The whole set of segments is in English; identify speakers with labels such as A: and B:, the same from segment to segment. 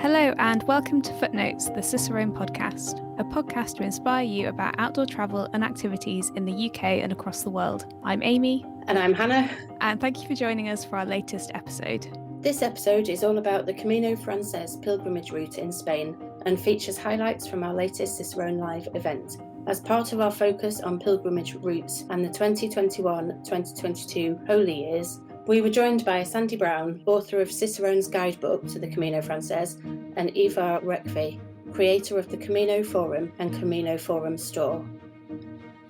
A: Hello and welcome to Footnotes, the Cicerone podcast, a podcast to inspire you about outdoor travel and activities in the UK and across the world. I'm Amy.
B: And I'm Hannah.
A: And thank you for joining us for our latest episode.
B: This episode is all about the Camino Frances pilgrimage route in Spain and features highlights from our latest Cicerone Live event. As part of our focus on pilgrimage routes and the 2021-2022 Holy Years, we were joined by Sandy Brown, author of Cicerone's guidebook to the Camino Frances, and Ivar Rekve, creator of the Camino Forum and Camino Forum store.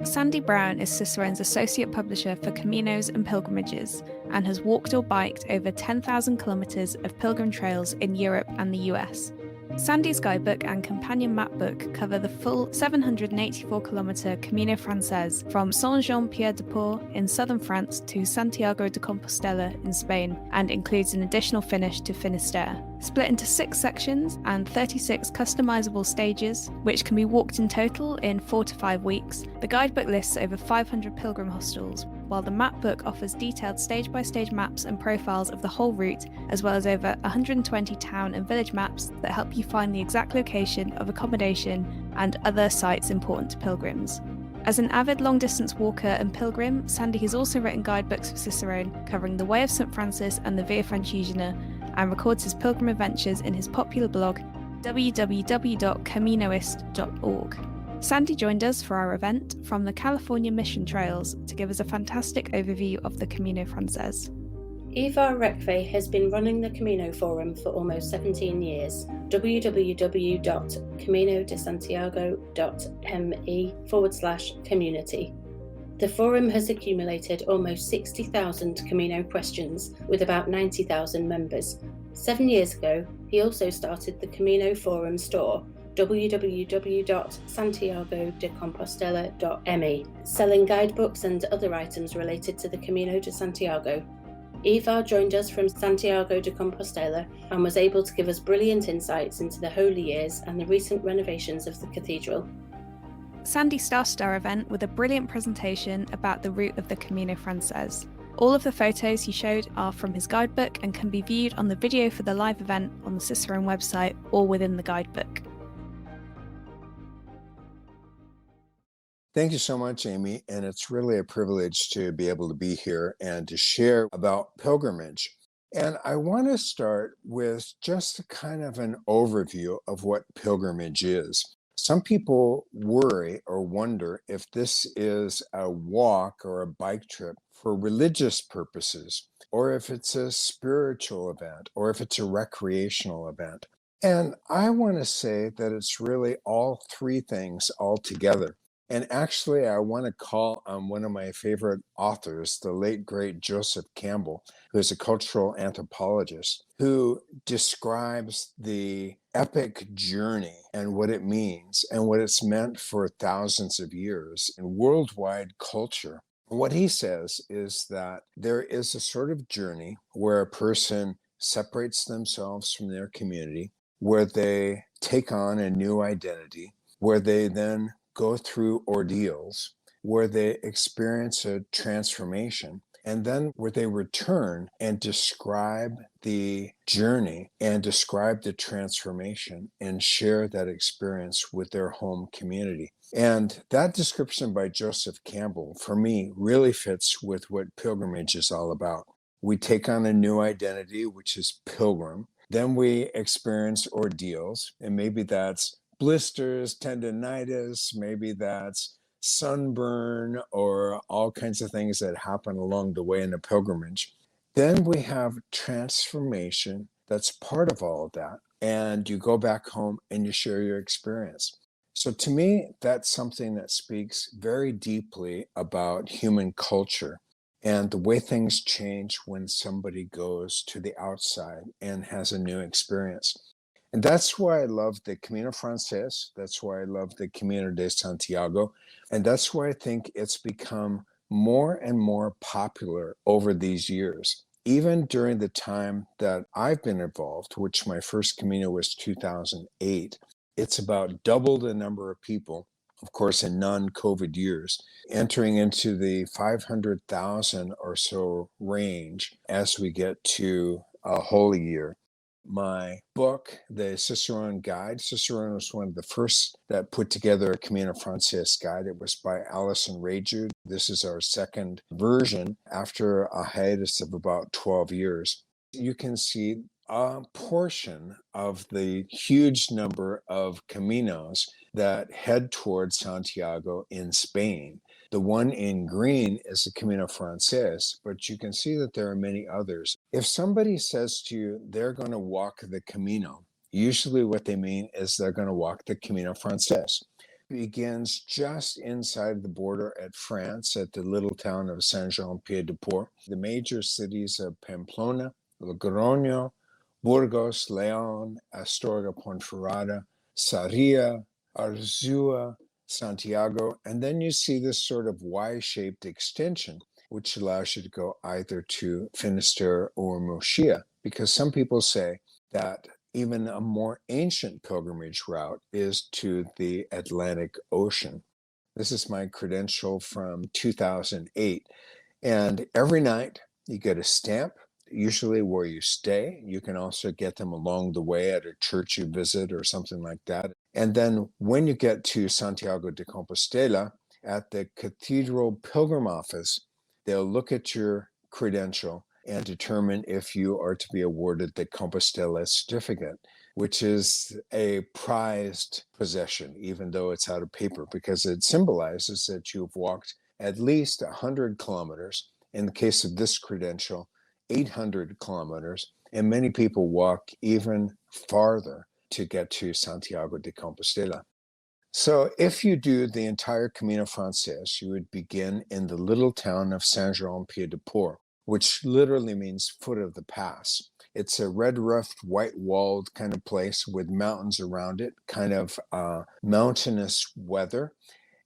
A: Sandy Brown is Cicerone's associate publisher for Caminos and Pilgrimages and has walked or biked over 10,000 kilometres of pilgrim trails in Europe and the US. Sandy's guidebook and companion map book cover the full 784-kilometre Camino Frances from Saint-Jean-Pied-de-Port in southern France to Santiago de Compostela in Spain and includes an additional finish to Finisterre. Split into 6 sections and 36 customisable stages, which can be walked in total in 4 to 5 weeks, the guidebook lists over 500 pilgrim hostels, while the map book offers detailed stage-by-stage maps and profiles of the whole route, as well as over 120 town and village maps that help you find the exact location of accommodation and other sites important to pilgrims. As an avid long-distance walker and pilgrim, Sandy has also written guidebooks for Cicerone covering the Way of St. Francis and the Via Francigena, and records his pilgrim adventures in his popular blog, www.caminoist.org. Sandy joined us for our event from the California Mission Trails to give us a fantastic overview of the Camino Frances.
B: Ivar Rekve has been running the Camino Forum for almost 17 years. www.caminodesantiago.me/community. The forum has accumulated almost 60,000 Camino questions with about 90,000 members. 7 years ago, he also started the Camino Forum store, www.santiagodecompostela.me, selling guidebooks and other items related to the Camino de Santiago. Ivar joined us from Santiago de Compostela and was able to give us brilliant insights into the Holy Years and the recent renovations of the cathedral.
A: Sandy started our event with a brilliant presentation about the route of the Camino Frances. All of the photos he showed are from his guidebook and can be viewed on the video for the live event on the Cicerone website or within the guidebook.
C: Thank you so much, Amy, and it's really a privilege to be able to be here and to share about pilgrimage. And I want to start with just kind of an overview of what pilgrimage is. Some people worry or wonder if this is a walk or a bike trip for religious purposes, or if it's a spiritual event, or if it's a recreational event. And I want to say that it's really all three things all together. And actually, I want to call on one of my favorite authors, the late, great Joseph Campbell, who is a cultural anthropologist, who describes the epic journey and what it means and what it's meant for thousands of years in worldwide culture. What he says is that there is a sort of journey where a person separates themselves from their community, where they take on a new identity, where they then go through ordeals, where they experience a transformation, and then where they return and describe the journey and describe the transformation and share that experience with their home community. And that description by Joseph Campbell, for me, really fits with what pilgrimage is all about. We take on a new identity, which is pilgrim. Then we experience ordeals, and maybe that's blisters, tendinitis, maybe that's sunburn or all kinds of things that happen along the way in a pilgrimage. Then we have transformation that's part of all of that. And you go back home and you share your experience. So to me, that's something that speaks very deeply about human culture and the way things change when somebody goes to the outside and has a new experience. And that's why I love the Camino Frances. That's why I love the Camino de Santiago. And that's why I think it's become more and more popular over these years. Even during the time that I've been involved, which my first Camino was 2008, it's about double the number of people, of course, in non-COVID years, entering into the 500,000 or so range as we get to a Holy Year. my book, the Cicerone Guide. Cicerone was one of the first that put together a Camino Frances guide. It was by Alison Raju. This is our second version after a hiatus of about 12 years. You can see a portion of the huge number of caminos that head towards Santiago in Spain. The one in green is the Camino Frances, but you can see that there are many others. If somebody says to you they're going to walk the Camino, usually what they mean is they're going to walk the Camino Frances. It begins just inside the border at France, at the little town of Saint-Jean-Pied-de-Port. The major cities of Pamplona, Legronio, Burgos, León, Astorga, Ponferrada, Sarria, Arzua, Santiago, and then you see this sort of Y-shaped extension, which allows you to go either to Finisterre or Murcia, because some people say that even a more ancient pilgrimage route is to the Atlantic Ocean. This is my credential from 2008, and every night you get a stamp, usually where you stay. You can also get them along the way at a church you visit or something like that. And then when you get to Santiago de Compostela, at the Cathedral Pilgrim Office, they'll look at your credential and determine if you are to be awarded the Compostela certificate, which is a prized possession, even though it's out of paper, because it symbolizes that you've walked at least 100 kilometers. In the case of this credential, 800 kilometers, and many people walk even farther to get to Santiago de Compostela. So if you do the entire Camino Frances, you would begin in the little town of Saint-Jean-Pied-de-Port, which literally means foot of the pass. It's a red-roofed, white-walled kind of place with mountains around it, kind of mountainous weather.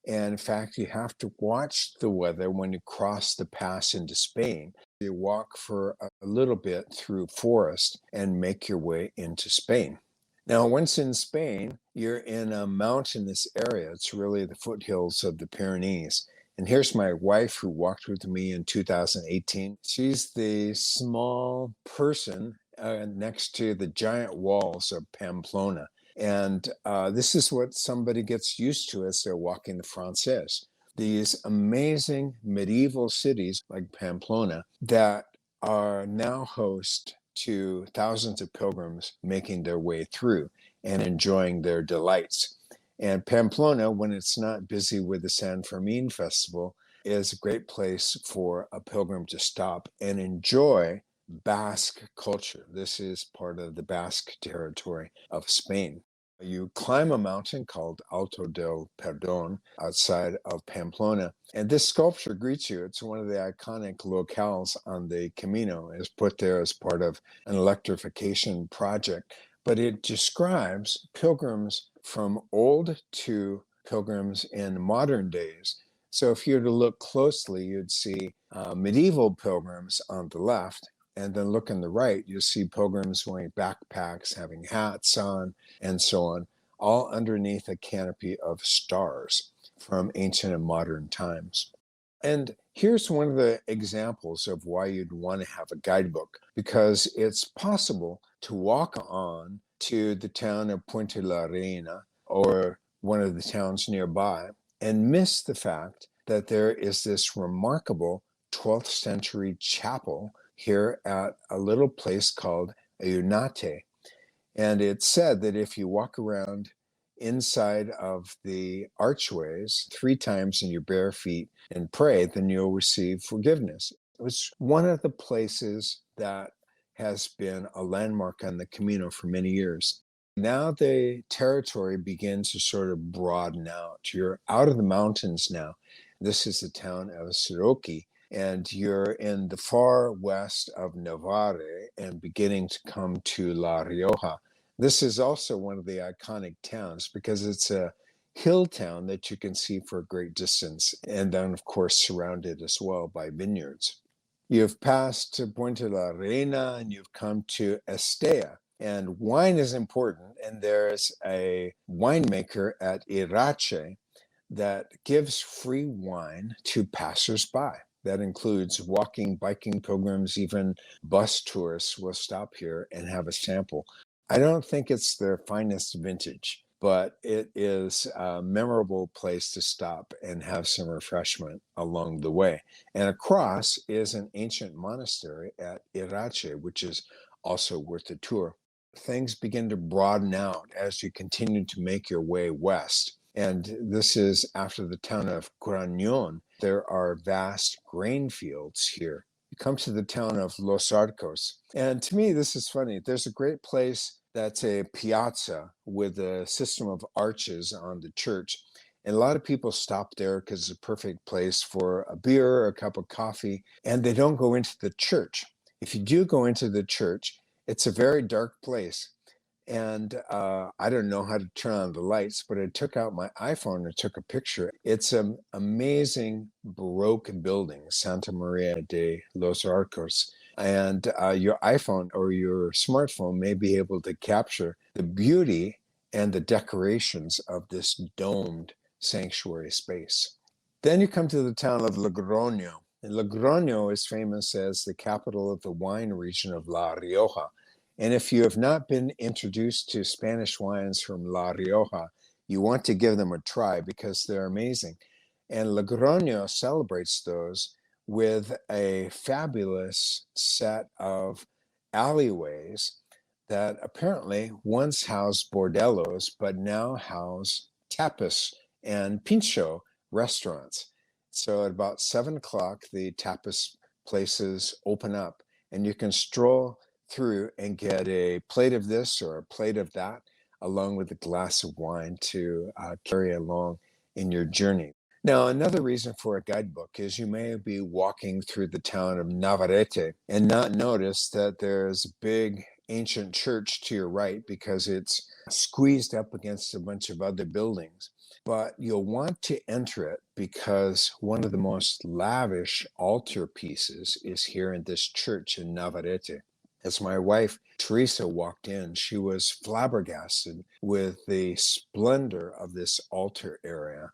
C: And in fact, you have to watch the weather when you cross the pass into Spain. You walk for a little bit through forest and make your way into Spain. Now, once in Spain, you're in a mountainous area. It's really the foothills of the Pyrenees. And here's my wife who walked with me in 2018. She's the small person next to the giant walls of Pamplona. And this is what somebody gets used to as they're walking the Frances. These amazing medieval cities like Pamplona that are now host to thousands of pilgrims making their way through and enjoying their delights. And Pamplona, when it's not busy with the San Fermin festival, is a great place for a pilgrim to stop and enjoy Basque culture. This is part of the Basque territory of Spain. You climb a mountain called Alto del Perdon outside of Pamplona, and this sculpture greets you. It's one of the iconic locales on the Camino. It's put there as part of an electrification project, but it describes pilgrims from old to pilgrims in modern days. So if you were to look closely, you'd see medieval pilgrims on the left, and then look on the right, you'll see pilgrims wearing backpacks, having hats on, and so on, all underneath a canopy of stars from ancient and modern times. And here's one of the examples of why you'd want to have a guidebook, because it's possible to walk on to the town of Puente la Reina or one of the towns nearby and miss the fact that there is this remarkable 12th century chapel here at a little place called Eunate. And it's said that if you walk around inside of the archways 3 times in your bare feet and pray, then you'll receive forgiveness. It was one of the places that has been a landmark on the Camino for many years. Now the territory begins to sort of broaden out. You're out of the mountains now. This is the town of Siroki, and you're in the far west of Navarre and beginning to come to La Rioja. This is also one of the iconic towns because it's a hill town that you can see for a great distance, and then, of course, surrounded as well by vineyards. You've passed Puente la Reina and you've come to Estea. And wine is important, and there's a winemaker at Irache that gives free wine to passersby. That includes walking, biking pilgrims, even bus tourists will stop here and have a sample. I don't think it's their finest vintage, but it is a memorable place to stop and have some refreshment along the way. And across is an ancient monastery at Irache, which is also worth a tour. Things begin to broaden out as you continue to make your way west. And this is after the town of Curañón. There are vast grain fields here. You come to the town of Los Arcos. And to me, this is funny. There's a great place that's a piazza with a system of arches on the church. And a lot of people stop there because it's a perfect place for a beer or a cup of coffee. And they don't go into the church. If you do go into the church, it's a very dark place. And I don't know how to turn on the lights, but I took out my iPhone and took a picture. It's an amazing Baroque building, Santa Maria de los Arcos. And your iPhone or your smartphone may be able to capture the beauty and the decorations of this domed sanctuary space. Then you come to the town of Legronio. And Legronio is famous as the capital of the wine region of La Rioja. And if you have not been introduced to Spanish wines from La Rioja, you want to give them a try because they're amazing. And Legronio celebrates those with a fabulous set of alleyways that apparently once housed bordellos, but now house tapas and pincho restaurants. So at about 7 o'clock, the tapas places open up and you can stroll through and get a plate of this or a plate of that, along with a glass of wine to carry along in your journey. Now, another reason for a guidebook is you may be walking through the town of Navarrete and not notice that there's a big ancient church to your right because it's squeezed up against a bunch of other buildings. But you'll want to enter it because one of the most lavish altar pieces is here in this church in Navarrete. As my wife, Teresa, walked in, she was flabbergasted with the splendor of this altar area.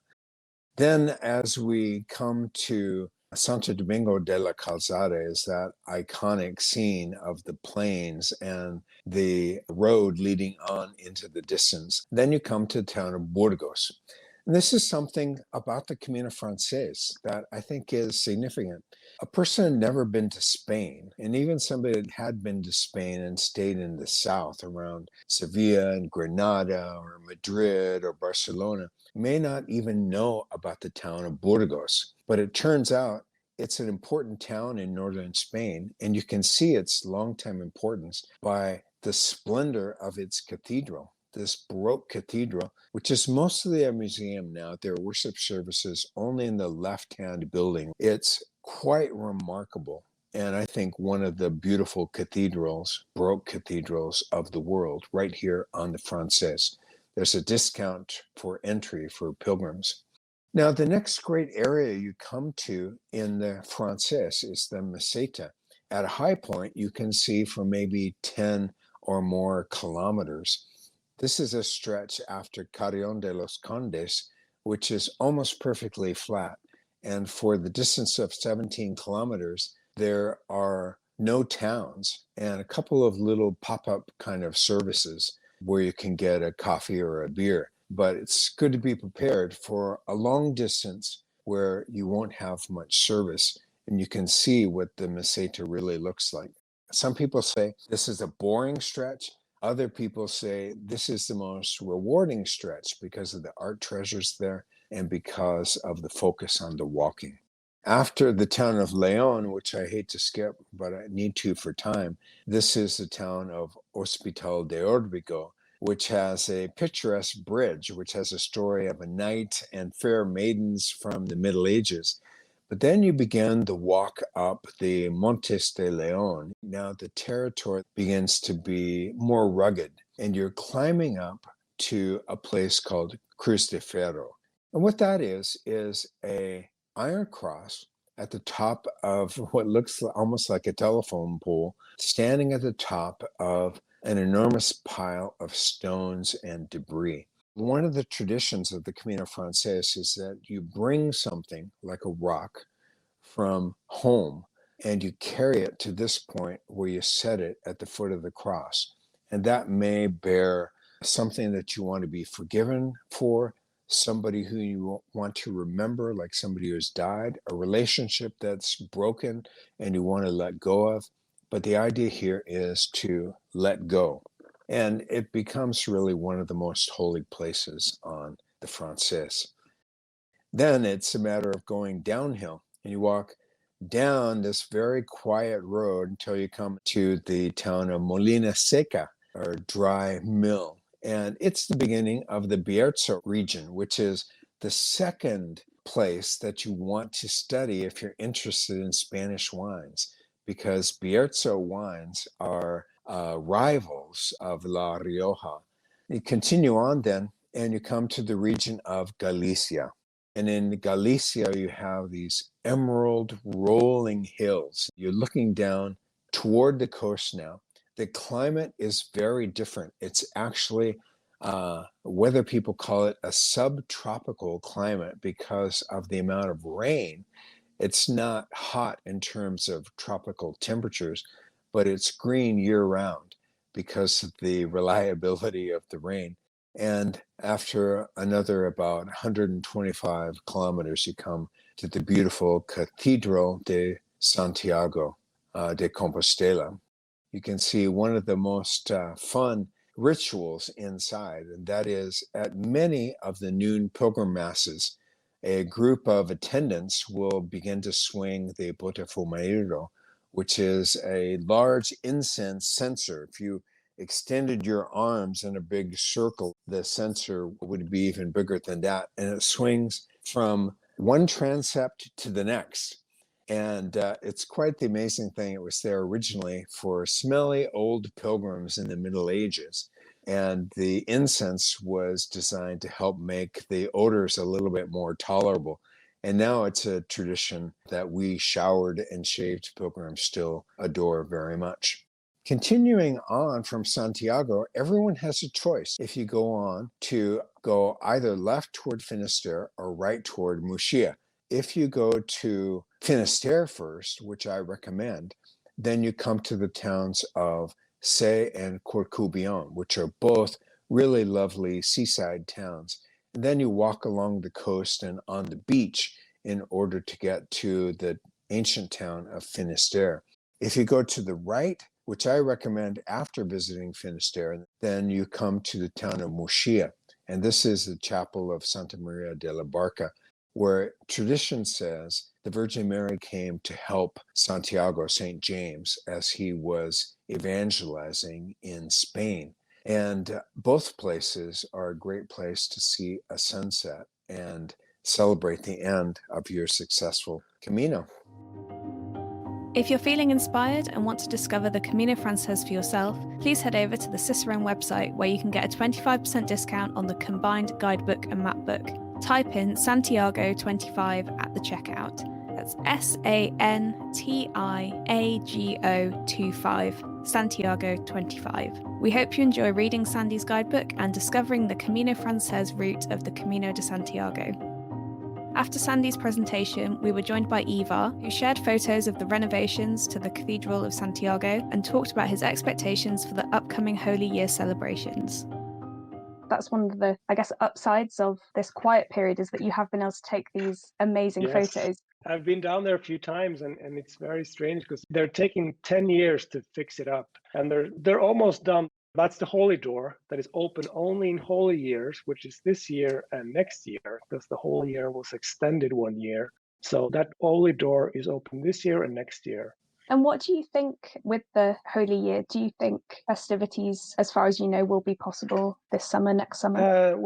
C: Then as we come to Santo Domingo de la Calzada, is that iconic scene of the plains and the road leading on into the distance. Then you come to the town of Burgos. And this is something about the Camino Frances that I think is significant. A person had never been to Spain, and even somebody that had been to Spain and stayed in the south around Sevilla and Granada or Madrid or Barcelona may not even know about the town of Burgos. But it turns out it's an important town in northern Spain, and you can see its longtime importance by the splendor of its cathedral. This Baroque cathedral, which is mostly a museum now. There are worship services only in the left-hand building. It's quite remarkable, and I think one of the beautiful cathedrals, Baroque cathedrals of the world, right here on the Frances. There's a discount for entry for pilgrims. Now, the next great area you come to in the Frances is the Meseta. At a high point, you can see for maybe 10 or more kilometers. This is a stretch after Carrión de los Condes, which is almost perfectly flat. And for the distance of 17 kilometers, there are no towns and a couple of little pop-up kind of services where you can get a coffee or a beer. But it's good to be prepared for a long distance where you won't have much service and you can see what the Meseta really looks like. Some people say this is a boring stretch. Other people say this is the most rewarding stretch because of the art treasures there and because of the focus on the walking. After the town of León, which I hate to skip, but I need to for time, this is the town of Hospital de Ordrigo, which has a picturesque bridge, which has a story of a knight and fair maidens from the Middle Ages. But then you begin to walk up the Montes de León. Now the territory begins to be more rugged, and you're climbing up to a place called Cruz de Ferro. And what that is a iron cross at the top of what looks almost like a telephone pole, standing at the top of an enormous pile of stones and debris. One of the traditions of the Camino Frances is that you bring something like a rock from home, and you carry it to this point where you set it at the foot of the cross. And that may bear something that you want to be forgiven for, somebody who you want to remember, like somebody who has died, a relationship that's broken and you want to let go of. But the idea here is to let go. And it becomes really one of the most holy places on the Frances. Then it's a matter of going downhill, and you walk down this very quiet road until you come to the town of Molina Seca, or dry mill. And it's the beginning of the Bierzo region, which is the second place that you want to study if you're interested in Spanish wines, because Bierzo wines are rivals of La Rioja. You continue on then, and you come to the region of Galicia. And in Galicia, you have these emerald rolling hills. You're looking down toward the coast now. The climate is very different. It's actually, whether people call it a subtropical climate because of the amount of rain. It's not hot in terms of tropical temperatures, but it's green year-round because of the reliability of the rain. And after another about 125 kilometers, you come to the beautiful Cathedral de Santiago de Compostela. You can see one of the most fun rituals inside, and that is at many of the noon pilgrim masses, a group of attendants will begin to swing the botafumeiro, which is a large incense censer. If you extended your arms in a big circle, the censer would be even bigger than that, and it swings from one transept to the next. And it's quite the amazing thing. It was there originally for smelly old pilgrims in the Middle Ages. And the incense was designed to help make the odors a little bit more tolerable. And now it's a tradition that we showered and shaved pilgrims still adore very much. Continuing on from Santiago, everyone has a choice if you go on to go either left toward Finisterre or right toward Muxía. If you go to Finisterre first, which I recommend, then you come to the towns of Sé and Corcubion, which are both really lovely seaside towns. And then you walk along the coast and on the beach in order to get to the ancient town of Finisterre. If you go to the right, which I recommend after visiting Finisterre, then you come to the town of Muxía. And this is the chapel of Santa Maria de la Barca, where tradition says the Virgin Mary came to help Santiago, St. James, as he was evangelizing in Spain. And both places are a great place to see a sunset and celebrate the end of your successful Camino.
A: If you're feeling inspired and want to discover the Camino Frances for yourself, please head over to the Cicerone website where you can get a 25% discount on the combined guidebook and mapbook. Type in Santiago 25 at the checkout. That's SANTIAGO 25, Santiago 25. We hope you enjoy reading Sandy's guidebook and discovering the Camino Frances route of the Camino de Santiago. After Sandy's presentation, we were joined by Ivar, who shared photos of the renovations to the Cathedral of Santiago and talked about his expectations for the upcoming Holy Year celebrations. That's one of the, upsides of this quiet period is that you have been able to take these amazing photos.
D: I've been down there a few times and it's very strange because they're taking 10 years to fix it up and they're almost done. That's the holy door that is open only in holy years, which is this year and next year, because the holy year was extended 1 year. So that holy door is open this year and next year.
A: And what do you think with the Holy Year? Do you think festivities, as far as you know, will be possible this summer, next summer?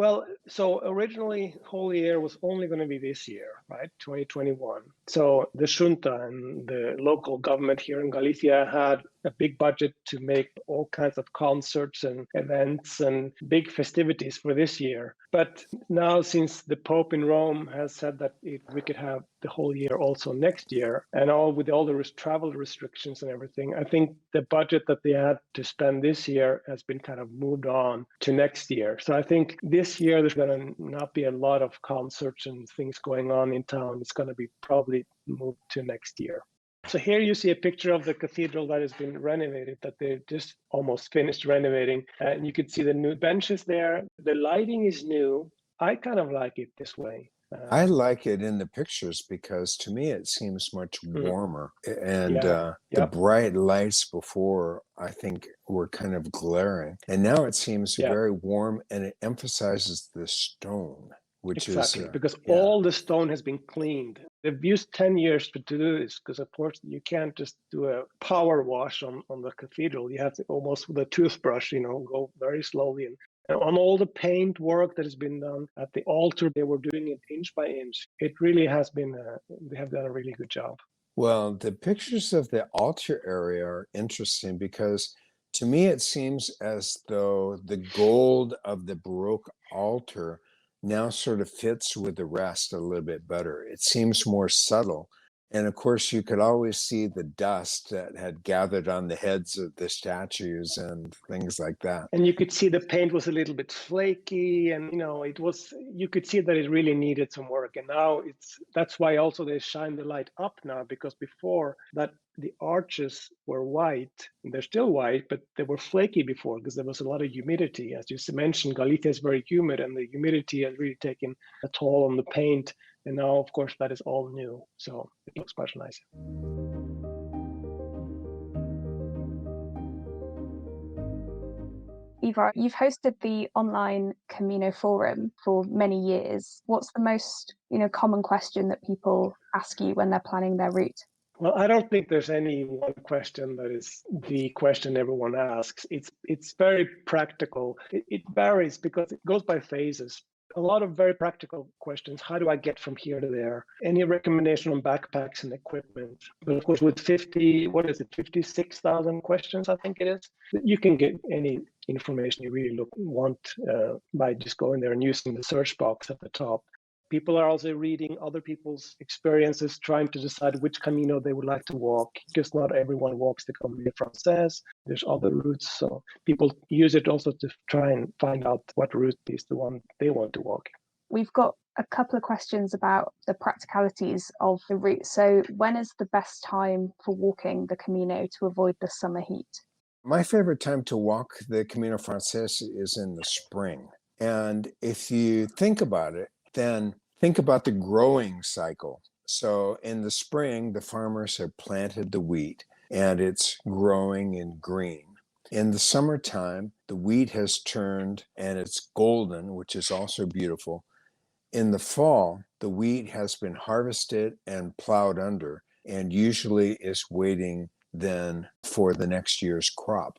D: So originally Holy Year was only going to be this year, right? 2021. So the Junta and the local government here in Galicia had a big budget to make all kinds of concerts and events and big festivities for this year. But now, since the Pope in Rome has said that we could have the whole year also next year, and with all the travel restrictions and everything, I think the budget that they had to spend this year has been kind of moved on to next year. So I think this year there's going to not be a lot of concerts and things going on in town. It's going to be probably moved to next year. So here you see a picture of the cathedral that has been renovated, that they just almost finished renovating. And you could see the new benches there. The lighting is new. I kind of like it this way.
C: I like it in the pictures because to me it seems much warmer. And the bright lights before, I think, were kind of glaring. And now it seems very warm, and it emphasizes the stone. Which
D: exactly,
C: is
D: because all the stone has been cleaned. They've used 10 years to do this because, of course, you can't just do a power wash on the cathedral. You have to almost with a toothbrush, go very slowly. And on all the paint work that has been done at the altar, they were doing it inch by inch. It really has been, they have done a really good job.
C: Well, the pictures of the altar area are interesting because to me it seems as though the gold of the Baroque altar now sort of fits with the rest a little bit better. It seems more subtle. And of course, you could always see the dust that had gathered on the heads of the statues and things like that.
D: And you could see the paint was a little bit flaky, and you could see that it really needed some work. And now that's why also they shine the light up now, because before that the arches were white, and they're still white, but they were flaky before because there was a lot of humidity. As you mentioned, Galicia is very humid, and the humidity has really taken a toll on the paint. And now, of course, that is all new. So it looks much nicer.
A: Ivar, you've hosted the online Camino Forum for many years. What's the most, common question that people ask you when they're planning their route?
D: Well, I don't think there's any one question that is the question everyone asks. It's very practical. It varies because it goes by phases. A lot of very practical questions. How do I get from here to there? Any recommendation on backpacks and equipment? But of course, with 56,000 questions, I think it is, you can get any information you really want by just going there and using the search box at the top. People are also reading other people's experiences, trying to decide which Camino they would like to walk, because not everyone walks the Camino Frances. There's other routes, so people use it also to try and find out what route is the one they want to walk.
A: We've got a couple of questions about the practicalities of the route. So when is the best time for walking the Camino to avoid the summer heat?
C: My favorite time to walk the Camino Frances is in the spring. And if you think about it, then think about the growing cycle. So in the spring, the farmers have planted the wheat and it's growing in green. In the summertime, the wheat has turned and it's golden, which is also beautiful. In the fall, the wheat has been harvested and plowed under and usually is waiting then for the next year's crop.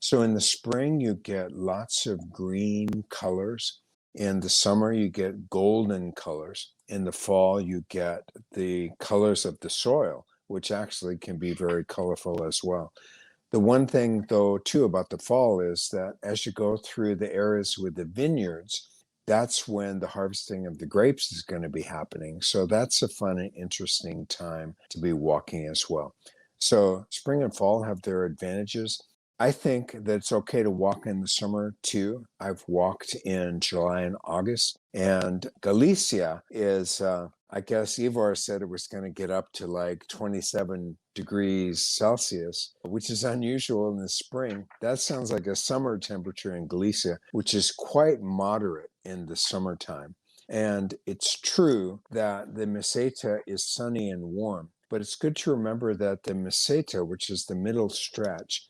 C: So in the spring, you get lots of green colors. In the summer, you get golden colors. In the fall, you get the colors of the soil, which actually can be very colorful as well. The one thing, though, too, about the fall is that as you go through the areas with the vineyards, that's when the harvesting of the grapes is going to be happening. So that's a fun and interesting time to be walking as well. So spring and fall have their advantages. I think that it's okay to walk in the summer too. I've walked in July and August, and Galicia is, I guess Ivar said it was going to get up to like 27 degrees Celsius, which is unusual in the spring. That sounds like a summer temperature in Galicia, which is quite moderate in the summertime. And it's true that the Meseta is sunny and warm, but it's good to remember that the Meseta, which is the middle stretch,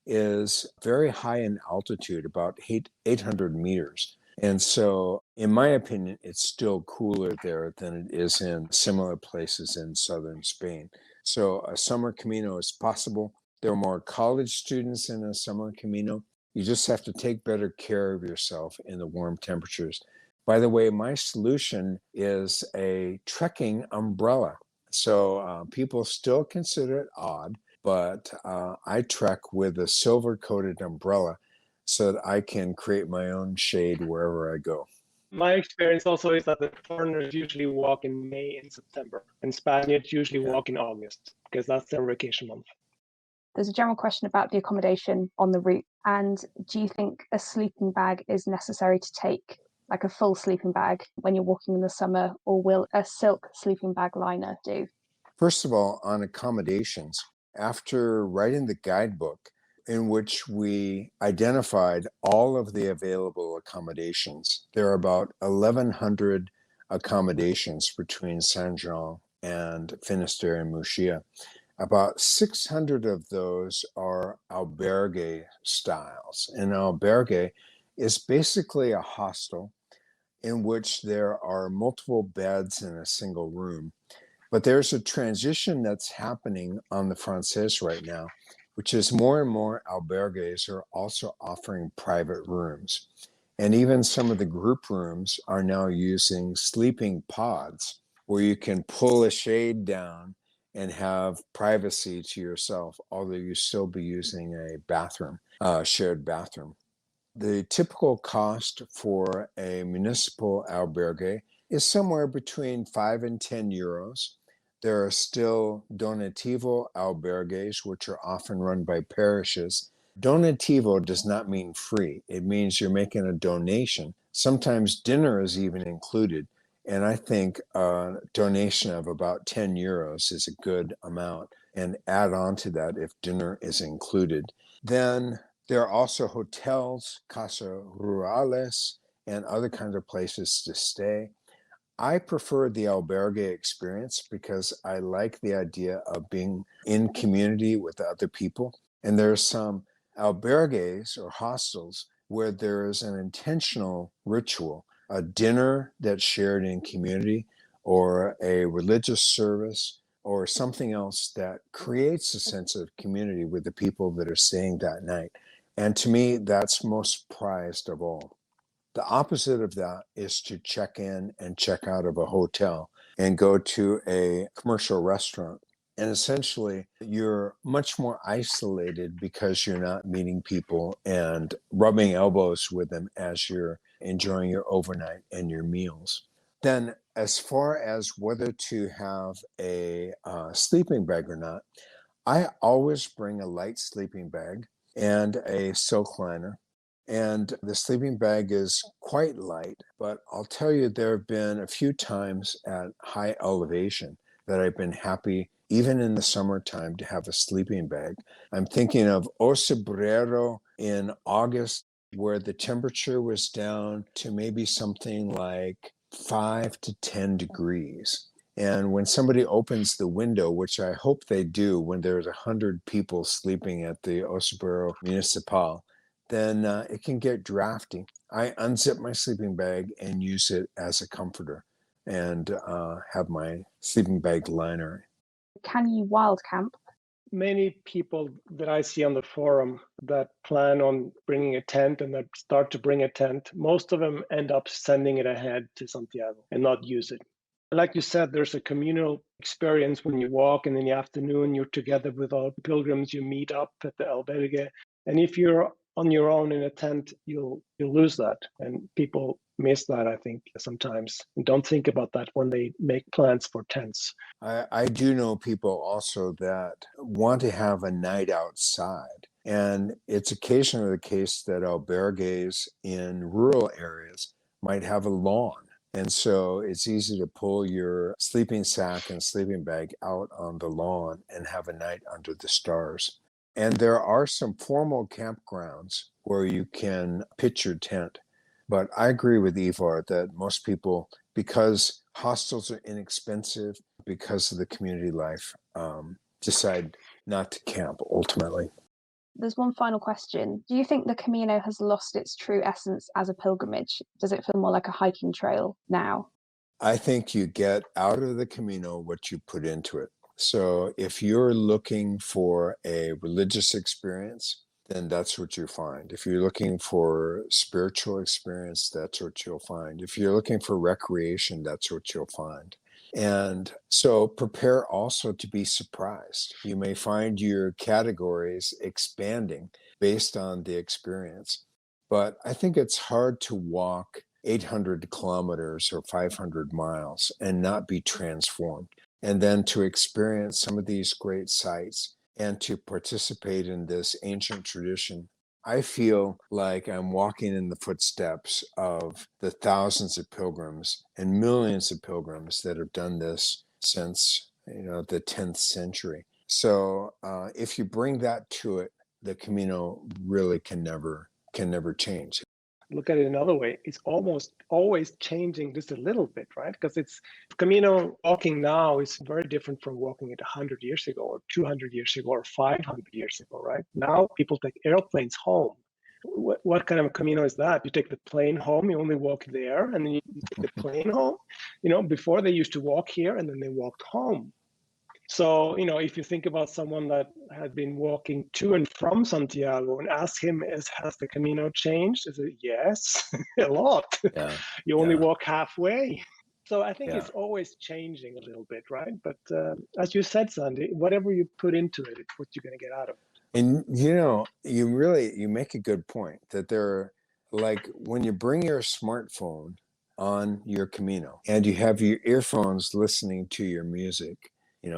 C: is very high in altitude, about 800 meters. And so, in my opinion, it's still cooler there than it is in similar places in southern Spain. So a summer Camino is possible. There are more college students in a summer Camino. You just have to take better care of yourself in the warm temperatures. By the way, my solution is a trekking umbrella. So people still consider it odd, but I trek with a silver-coated umbrella so that I can create my own shade wherever I go.
D: My experience also is that the foreigners usually walk in May and September, and Spaniards usually walk in August because that's their vacation month.
A: There's a general question about the accommodation on the route. And do you think a sleeping bag is necessary to take, like a full sleeping bag when you're walking in the summer, or will a silk sleeping bag liner do?
C: First of all, on accommodations, after writing the guidebook in which we identified all of the available accommodations, there are about 1,100 accommodations between Saint-Jean and Finisterre and Murcia. About 600 of those are albergue styles. An albergue is basically a hostel in which there are multiple beds in a single room. But there's a transition that's happening on the Frances right now, which is more and more albergues are also offering private rooms. And even some of the group rooms are now using sleeping pods where you can pull a shade down and have privacy to yourself, although you still be using a bathroom, shared bathroom. The typical cost for a municipal albergue is somewhere between 5 and 10 euros. There are still donativo albergues, which are often run by parishes. Donativo does not mean free. It means you're making a donation. Sometimes dinner is even included. And I think a donation of about 10 euros is a good amount. And add on to that if dinner is included. Then there are also hotels, casa rurales, and other kinds of places to stay. I prefer the albergue experience because I like the idea of being in community with other people. And there are some albergues or hostels where there is an intentional ritual, a dinner that's shared in community, or a religious service, or something else that creates a sense of community with the people that are staying that night. And to me, that's most prized of all. The opposite of that is to check in and check out of a hotel and go to a commercial restaurant. And essentially, you're much more isolated because you're not meeting people and rubbing elbows with them as you're enjoying your overnight and your meals. Then, as far as whether to have a sleeping bag or not, I always bring a light sleeping bag and a silk liner. And the sleeping bag is quite light, but I'll tell you, there have been a few times at high elevation that I've been happy, even in the summertime, to have a sleeping bag. I'm thinking of Ocebrero in August, where the temperature was down to maybe something like 5 to 10 degrees. And when somebody opens the window, which I hope they do when there's 100 people sleeping at the Ocebrero Municipal, then it can get drafty. I unzip my sleeping bag and use it as a comforter and have my sleeping bag liner.
A: Can you wild camp?
D: Many people that I see on the forum that plan on bringing a tent and that start to bring a tent, most of them end up sending it ahead to Santiago and not use it. Like you said, there's a communal experience when you walk, and in the afternoon you're together with all pilgrims, you meet up at the albergue. And if you're on your own in a tent, you'll lose that. And people miss that, I think, sometimes, and don't think about that when they make plans for tents.
C: I do know people also that want to have a night outside. And it's occasionally the case that albergues in rural areas might have a lawn. And so it's easy to pull your sleeping sack and sleeping bag out on the lawn and have a night under the stars. And there are some formal campgrounds where you can pitch your tent. But I agree with Ivar that most people, because hostels are inexpensive, because of the community life, decide not to camp ultimately.
A: There's one final question. Do you think the Camino has lost its true essence as a pilgrimage? Does it feel more like a hiking trail now?
C: I think you get out of the Camino what you put into it. So if you're looking for a religious experience, then that's what you find. If you're looking for spiritual experience, that's what you'll find. If you're looking for recreation, that's what you'll find. And so prepare also to be surprised. You may find your categories expanding based on the experience. But I think it's hard to walk 800 kilometers or 500 miles and not be transformed. And then to experience some of these great sites and to participate in this ancient tradition. I feel like I'm walking in the footsteps of the thousands of pilgrims and millions of pilgrims that have done this since, the 10th century. So if you bring that to it, the Camino really can never change.
D: Look at it another way. It's almost always changing just a little bit, right? Because it's Camino walking now is very different from walking it 100 years ago or 200 years ago or 500 years ago, right? Now people take airplanes home. What kind of a Camino is that? You take the plane home, you only walk there, and then you take the plane home. Before they used to walk here and then they walked home. So, if you think about someone that had been walking to and from Santiago and ask him, has the Camino changed? Is it yes, a lot.
C: Yeah.
D: You only walk halfway. So I think
C: Yeah.
D: it's always changing a little bit, right? But as you said, Sandy, whatever you put into it, it's what you're going to get out of it.
C: And, you make a good point that like when you bring your smartphone on your Camino and you have your earphones listening to your music,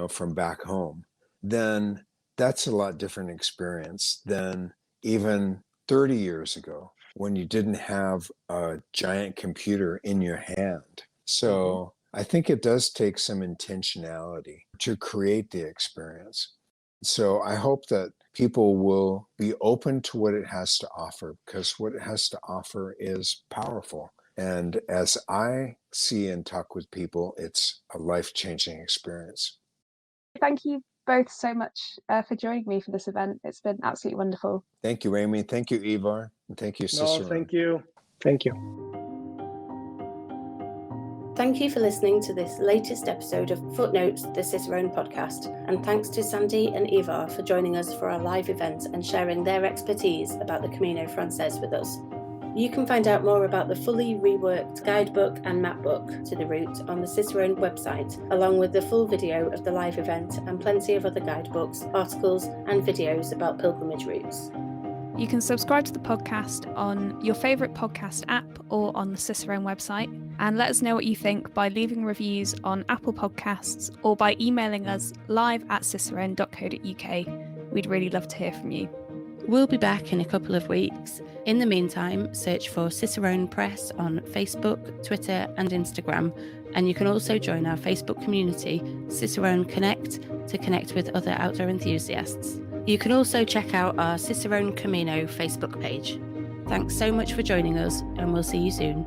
C: from back home, then that's a lot different experience than even 30 years ago when you didn't have a giant computer in your hand. So I think it does take some intentionality to create the experience. So I hope that people will be open to what it has to offer, because what it has to offer is powerful. And as I see and talk with people, it's a life-changing experience.
A: Thank you both so much for joining me for this event. It's been absolutely wonderful.
C: Thank you, Amy. Thank you, Ivar. And thank you, Cicerone.
D: No, thank you. Thank you.
B: Thank you for listening to this latest episode of Footnotes, the Cicerone podcast. And thanks to Sandy and Ivar for joining us for our live event and sharing their expertise about the Camino Frances with us. You can find out more about the fully reworked guidebook and mapbook to the route on the Cicerone website, along with the full video of the live event and plenty of other guidebooks, articles, and videos about pilgrimage routes.
A: You can subscribe to the podcast on your favourite podcast app or on the Cicerone website, and let us know what you think by leaving reviews on Apple Podcasts or by emailing us live@cicerone.co.uk. We'd really love to hear from you.
E: We'll be back in a couple of weeks. In the meantime, search for Cicerone Press on Facebook, Twitter, and Instagram. And you can also join our Facebook community, Cicerone Connect, to connect with other outdoor enthusiasts. You can also check out our Cicerone Camino Facebook page. Thanks so much for joining us, and we'll see you soon.